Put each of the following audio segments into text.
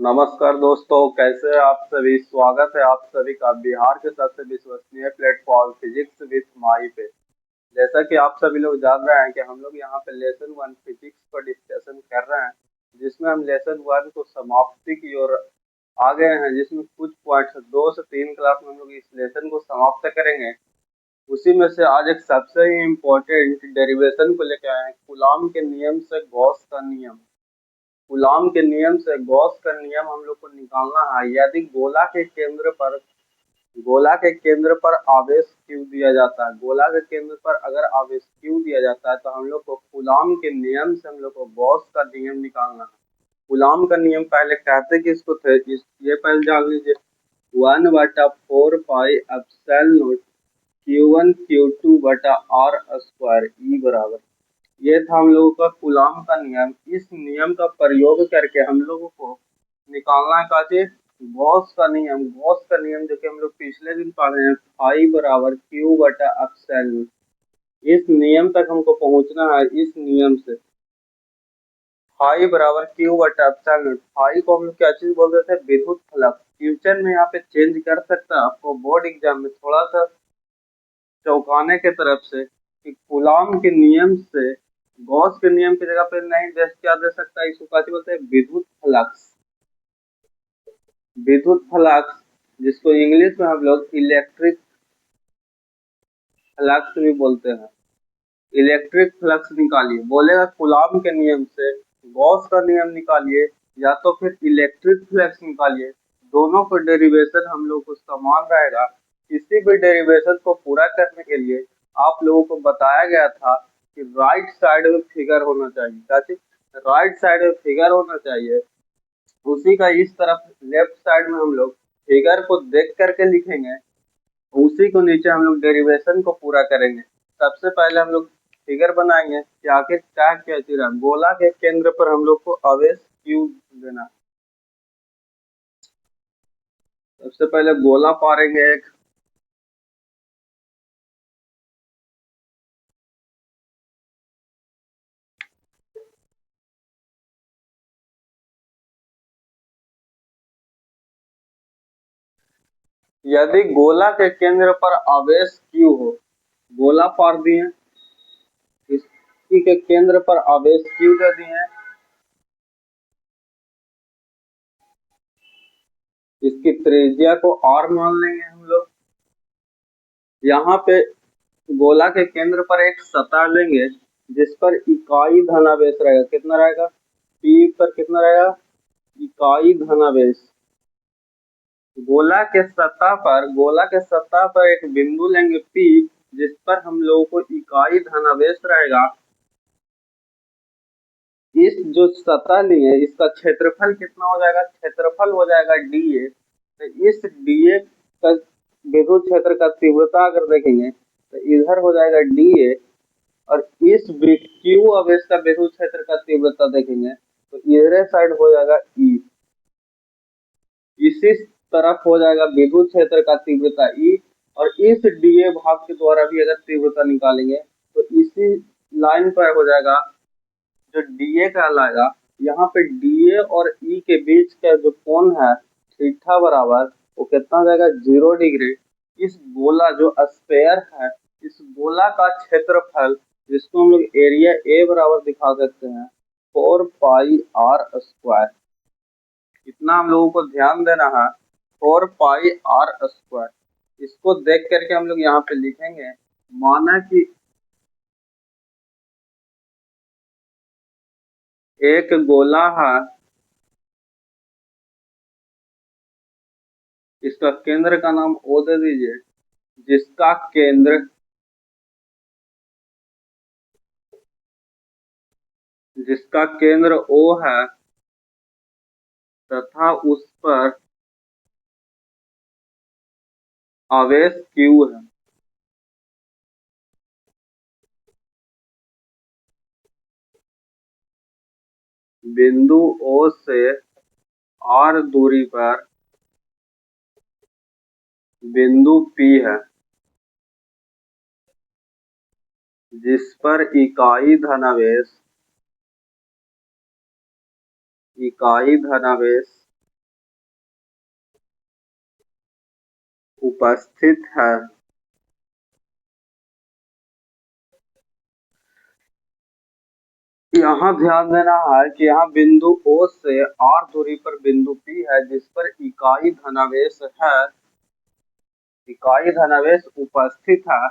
नमस्कार दोस्तों, कैसे हैं आप सभी। स्वागत है आप सभी का बिहार के सबसे विश्वसनीय प्लेटफॉर्म फिजिक्स विद माही पे। जैसा कि आप सभी लोग जान रहे हैं कि हम लोग यहाँ पे लेसन वन फिजिक्स पर डिस्कशन कर रहे हैं, जिसमें हम लेसन वन को समाप्ति की ओर आ गए हैं, जिसमें कुछ पॉइंट्स 2 से 3 क्लास में हम लोग इस लेसन को समाप्त करेंगे। उसी में से आज एक सबसे ही इम्पोर्टेंट डेरिवेशन को लेकर आए हैं, कूलॉम के नियम से गॉस का नियम। कूलॉम के नियम से गॉस का नियम हम लोग को निकालना है। यदि गोला के केंद्र पर आवेश Q दिया जाता है, गोला के केंद्र पर अगर आवेश Q दिया जाता है तो हम लोग को कूलॉम के नियम से हम लोग को गॉस का नियम निकालना है। कूलॉम का नियम पहले कहते किसको थे, ये पहले जान लीजिए। 1/4 pi epsilon not Q1 Q2 बटा R स्क्वायर E बराबर। ये था हम लोगों का कूलॉम का नियम। इस नियम का प्रयोग करके हम लोगों को निकालना का चीज गॉस का नियम। गॉस का नियम जो कि हम लोग पिछले दिन पढ़े हैं, फाई बराबर क्यू बटा एप्सिलॉन। इस नियम तक हमको पहुंचना है। इस नियम से फाई बराबर क्यू बटा एप्सिलॉन। फाई को हम लोग क्या चीज बोलते थे, विद्युत फ्लक्स। फ्यूचर में यहाँ पे चेंज कर सकता है, आपको बोर्ड एग्जाम में थोड़ा सा चौंकाने के तरफ से कि कूलॉम के नियम से गॉस के नियम की जगह पे नहीं दे, क्या दे सकता है, इसको क्या बोलते हैं, विद्युत फ्लक्स। विद्युत फ्लक्स जिसको इंग्लिश में हम लोग इलेक्ट्रिक फ्लक्स भी बोलते हैं। इलेक्ट्रिक फ्लक्स निकालिए, बोलेगा कूलॉम के नियम से गॉस का नियम निकालिए या तो फिर इलेक्ट्रिक फ्लक्स निकालिए। दोनों को डेरिवेशन हम लोग को समान रहेगा। किसी भी डेरिवेशन को पूरा करने के लिए आप लोगों को बताया गया था कि राइट साइड में फिगर होना चाहिए। ताकि राइट साइड में फिगर होना चाहिए, उसी का इस तरफ लेफ्ट साइड में हम लोग फिगर को देख करके लिखेंगे। उसी को नीचे हम लोग डेरिवेशन को पूरा करेंगे। सबसे पहले हम लोग फिगर बनाएंगे कि आखिर क्या क्या चीज है। गोला के केंद्र पर हम लोग को आवेश Q देना है। सबसे पहले गोला पारेंगे एक। यदि गोला के केंद्र पर आवेश Q हो, गोला पार दिए, इसी के केंद्र पर आवेश Q दे दिए, इसकी त्रिज्या को R मान लेंगे हम लोग। यहाँ पे गोला के केंद्र पर एक सतह लेंगे जिस पर इकाई धनावेश रहेगा। कितना रहेगा, P पर कितना रहेगा, इकाई धनावेश। गोला के सतह पर एक बिंदु लेंगे P, जिस पर हम लोगों को इकाई धनावेश रहेगा। इस जो सतह लिए इसका क्षेत्रफल कितना हो जाएगा, क्षेत्रफल हो जाएगा dA। तो इस dA का विद्युत क्षेत्र का तीव्रता अगर देखेंगे तो इधर हो जाएगा dA, और इस Q आवेश का विद्युत क्षेत्र का तीव्रता देखेंगे तो इधर साइड हो जाएगा E। इसी तरफ हो जाएगा विद्युत क्षेत्र का तीव्रता E, और इस dA भाग के द्वारा भी अगर तीव्रता निकालेंगे तो इसी लाइन पर हो जाएगा जो dA कहलाएगा। यहाँ पे dA और E के बीच का जो कोण है थीटा बराबर, वो कितना हो जाएगा, 0 डिग्री। इस गोला जो स्फेयर है, इस गोला का क्षेत्रफल जिसको हम लोग एरिया A बराबर दिखा सकते हैं 4 पाई R स्क्वायर। इतना हम लोगों को ध्यान देना है, 4 पाई R स्क्वायर। इसको देख करके हम लोग यहाँ पे लिखेंगे, माना कि एक गोला है, इसका केंद्र का नाम O दे दीजिए, जिसका केंद्र O है तथा उस पर आवेश Q है। बिंदु O से R दूरी पर बिंदु P है, जिस पर इकाई धनावेश उपस्थित है। यहाँ ध्यान देना है कि यहाँ बिंदु O से R दूरी पर बिंदु P है जिस पर इकाई धनावेश उपस्थित है।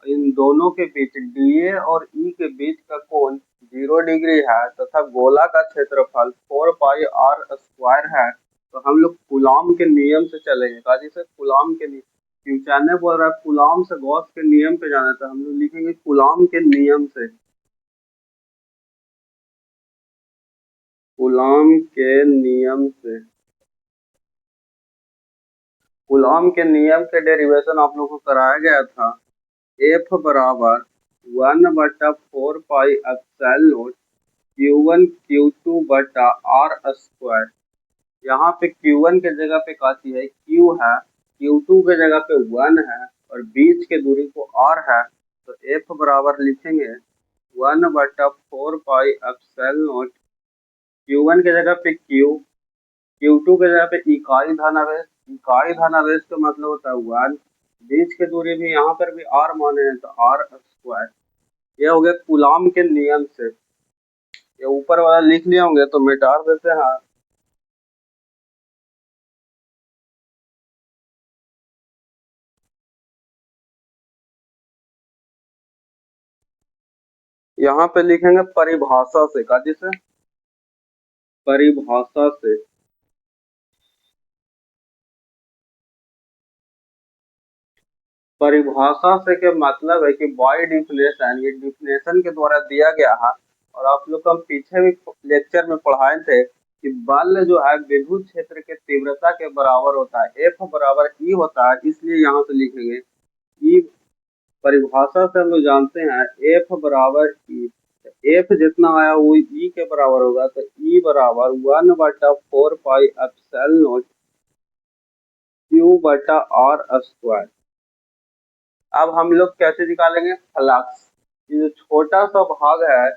इन दोनों के बीच DA और E के बीच का कोण 0 डिग्री है तथा गोला का क्षेत्रफल 4 पाई R स्क्वायर है। तो हम लोग कूलॉम के नियम से चलेंगे। काजी से कूलॉम के नियम, क्योंकि बोल रहा है कूलॉम से गॉस के नियम पे जाना था, हम लोग लिखेंगे कूलॉम के नियम से। कूलॉम के नियम से, कूलॉम के नियम के डेरिवेशन आप लोगों को कराया गया था। F बराबर 1/4 pi epsilon not Q1 Q2 बटा R स्क्वायर। यहाँ पे Q1 के जगह पे काची है Q है, Q2 के जगह पे 1 है और बीच के दूरी को R है। तो F बराबर लिखेंगे 1/4 पाई एप्सिलॉन नॉट Q1 के जगह पे Q, Q2 के जगह पे इकाई धनावेश का मतलब होता है 1, बीच की दूरी भी यहाँ पर भी R माने हैं तो R स्क्वायर। ये हो गया कूलॉम के नियम से। ये ऊपर वाला लिख लिए होंगे तो मिटा देते हैं। यहाँ पे लिखेंगे परिभाषा से। काजी से परिभाषा से, परिभाषा से के मतलब है कि बाय डिफिनेशन, ये डिफिनेशन के द्वारा दिया गया है। और आप लोग को हम पीछे भी लेक्चर में पढ़ाए थे कि बल जो है विद्युत क्षेत्र के तीव्रता के बराबर होता है। F बराबर E होता है, इसलिए यहाँ से लिखेंगे E। परिभाषा से हम लोग जानते हैं F बराबर E, F जितना आया वो E के बराबर होगा। तो E बराबर 1/4 पाई एप्सिलॉन नॉट Q बटा R स्क्वायर। अब हम लोग कैसे निकालेंगे फ्लक्स। ये जो छोटा सा भाग है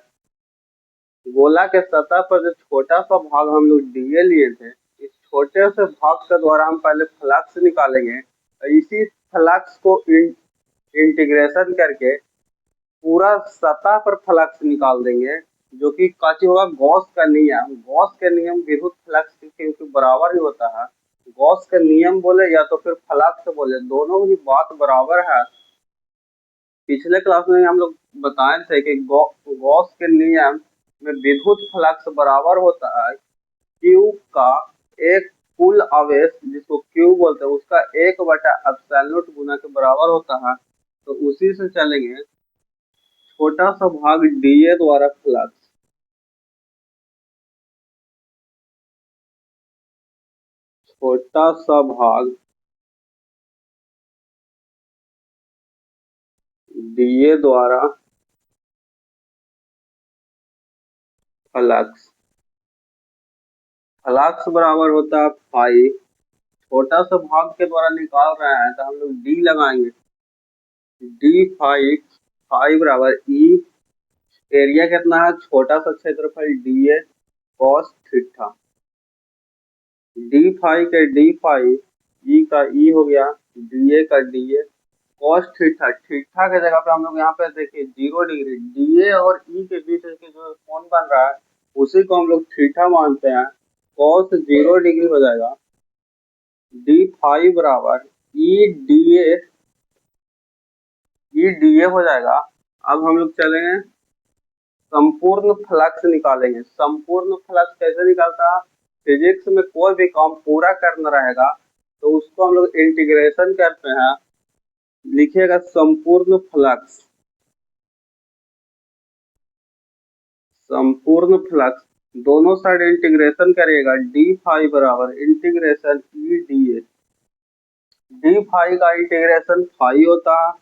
गोला के सतह पर, जो छोटा सा भाग हम लोग डीए लिए थे, इस छोटे से भाग के द्वारा हम पहले फ्लक्स निकालेंगे। इसी फ्लक्स को इंटीग्रेशन करके पूरा सतह पर फ्लक्स निकाल देंगे, जो कि काची होगा गॉस का नियम। गॉस के नियम विद्युत फ्लक्स के बराबर ही होता है। गॉस का नियम बोले या तो फिर फ्लक्स बोले, दोनों ही बात बराबर है। पिछले क्लास में हम लोग बताए थे कि गॉस के नियम में विद्युत फ्लक्स बराबर होता है Q का एक कुल आवेश, जिसको Q बोलते हैं, उसका 1/एप्सिलॉन नॉट गुना के बराबर होता है। तो उसी से चलेंगे। छोटा सा भाग डीए द्वारा फ्लक्स, छोटा सा भाग डीए द्वारा फ्लक्स, फ्लक्स बराबर होता है फाई। छोटा सा भाग के द्वारा निकाल रहे हैं तो हम लोग डी लगाएंगे। डी फाई, फाई बराबर ई, एरिया कितना है छोटा सा क्षेत्रफल d A cos theta. D phi के डी फाई, ई का ई हो गया, डीए का डीए कॉस थीटा। थीटा के जगह पे हम लोग यहाँ पे देखिए 0 डिग्री, डीए और ई के बीच के जो कोण बन रहा है उसी को हम लोग थीटा मानते हैं। कॉस 0 डिग्री हो जाएगा। डी फाई बराबर ई डीए हो जाएगा। अब हम लोग चलेंगे संपूर्ण फ्लक्स निकालेंगे। संपूर्ण फ्लक्स कैसे निकालता है, फिजिक्स में कोई भी काम पूरा करना रहेगा तो उसको हम लोग इंटीग्रेशन करते हैं। लिखिएगा संपूर्ण फ्लक्स, संपूर्ण फ्लक्स दोनों साइड इंटीग्रेशन करिएगा। डी फाई बराबर integration E d A, d phi का इंटीग्रेशन फाई होता है।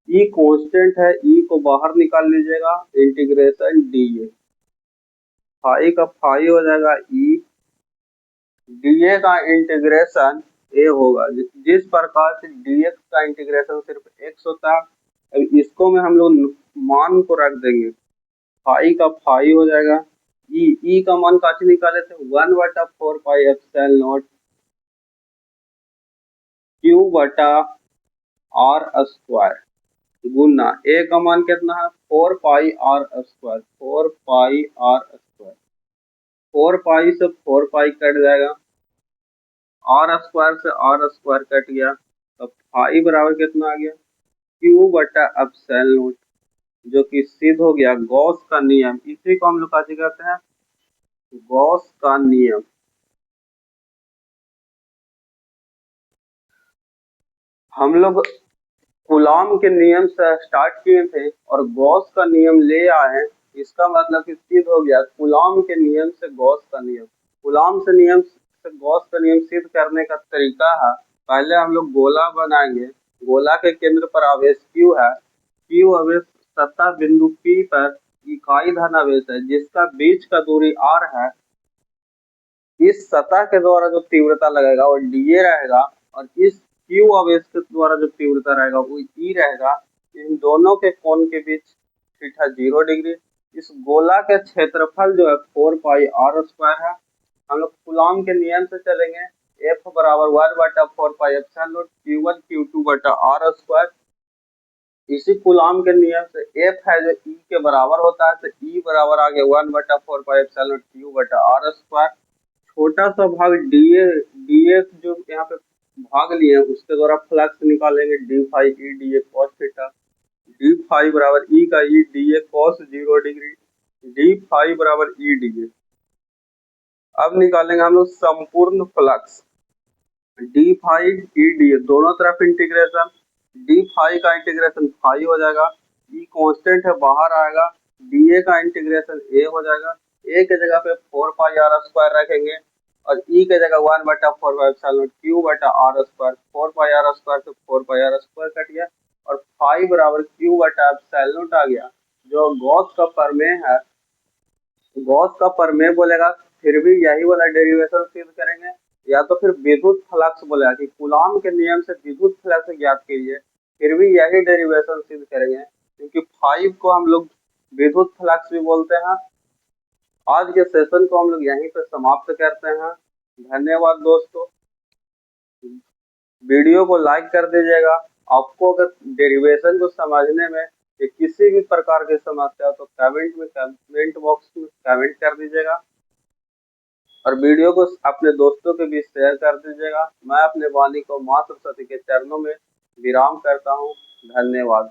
ई कांस्टेंट है, ई को बाहर निकाल लीजिएगा, इंटीग्रेशन डीए, फाई का फाई हो जाएगा ई, डीए का इंटीग्रेशन ए होगा। जिस प्रकार से डीएक्स का इंटीग्रेशन सिर्फ एक्स होता है, अब इसको में हम लोग मान को रख देंगे। फाई का फाई हो जाएगा, ई का मान काची निकाले थे 1/4 पाई एप्सिलॉन नॉट क्यू बटा आर स्क्वायर गुना ए का मान कितना है 4 pi r square 4 pi r square 4 pi से 4 पाई कट जाएगा आर स्क्वायर से आर स्क्वायर कट गया तो पाई बराबर कितना आ गया क्यू बटा एप्सिलॉन नॉट जो कि सिद्ध हो गया गॉस का नियम। इसी को हम लोग कैसे कहते हैं गॉस का नियम। हम लोग कूलॉम के नियम से स्टार्ट किए थे और गॉस का नियम ले आए। इसका मतलब कि सिद्ध हो गया कूलॉम के नियम से गॉस का नियम। कूलॉम से नियम से गॉस का नियम सिद्ध करने का तरीका है पहले हम लोग गोला बनाएंगे। गोला के केंद्र पर आवेश Q है। Q आवेश सतह बिंदु P पर इकाई धन आवेश है जिसका बीच का दूरी r है। इस सतह के द्वारा जो तीव्रता लगेगा वो dA रहेगा और इस Q आवेश के द्वारा जो तीव्रता रहेगा वो E रहेगा। इन दोनों के कोण के बीच थीटा 0 डिग्री। इस गोला के क्षेत्रफल जो है 4 पाई आर स्क्वायर है। हम लोग कूलॉम के नियम से चलेंगे F बराबर 1 बटा 4 pi epsilon not Q1 Q2 बटा आर स्क्वायर। इसी कूलॉम के नियम से F है जो E के बराबर होता है तो E बराबर आ गया 1 बटा 4 पाई एप्सिलॉन नॉट Q बटा आर स्क्वायर। छोटा सा भाग डीए जो यहाँ पे भाग लिए हैं उसके द्वारा फ्लक्स निकालेंगे d phi E d A cos theta. D phi बराबर ई का E d A cos 0 degree d phi बराबर ई डी ए। अब निकालेंगे हम लोग संपूर्ण flux d phi E d A दोनों तरफ इंटीग्रेशन। डी फाई का इंटीग्रेशन फाई हो जाएगा ई कांस्टेंट है बाहर आएगा डी ए का इंटीग्रेशन ए हो जाएगा। ए के जगह पे 4 पाई आर स्क्वायर रखेंगे और ई के जगह 1 बटा 4 पाई एप्सिलॉन नॉट क्यू बटा r square 4 pi r square से 4 पाई आर स्क्वायर कट गया और फाई बराबर क्यू बटा एप्सिलॉन नॉट आ गया जो गॉस का प्रमेय है। गॉस का प्रमेय बोलेगा फिर भी यही वाला डेरिवेशन सिद्ध करेंगे या तो फिर विद्युत फ्लक्स बोलेगा कि कूलॉम के नियम से विद्युत फ्लक्स ज्ञात कीजिए फिर भी यही डेरिवेशन सिद्ध करेंगे क्योंकि 5 को हम लोग विद्युत फ्लक्स भी बोलते हैं। आज के सेशन को हम लोग यहीं पर समाप्त करते हैं। धन्यवाद दोस्तों। वीडियो को लाइक कर दीजिएगा। आपको अगर डेरिवेशन को समझने में या किसी भी प्रकार की समस्या हो तो कमेंट बॉक्स में कमेंट कर दीजिएगा और वीडियो को अपने दोस्तों के बीच शेयर कर दीजिएगा। मैं अपने वाणी को माँ सरस्वती के चरणों में विराम करता हूँ। धन्यवाद।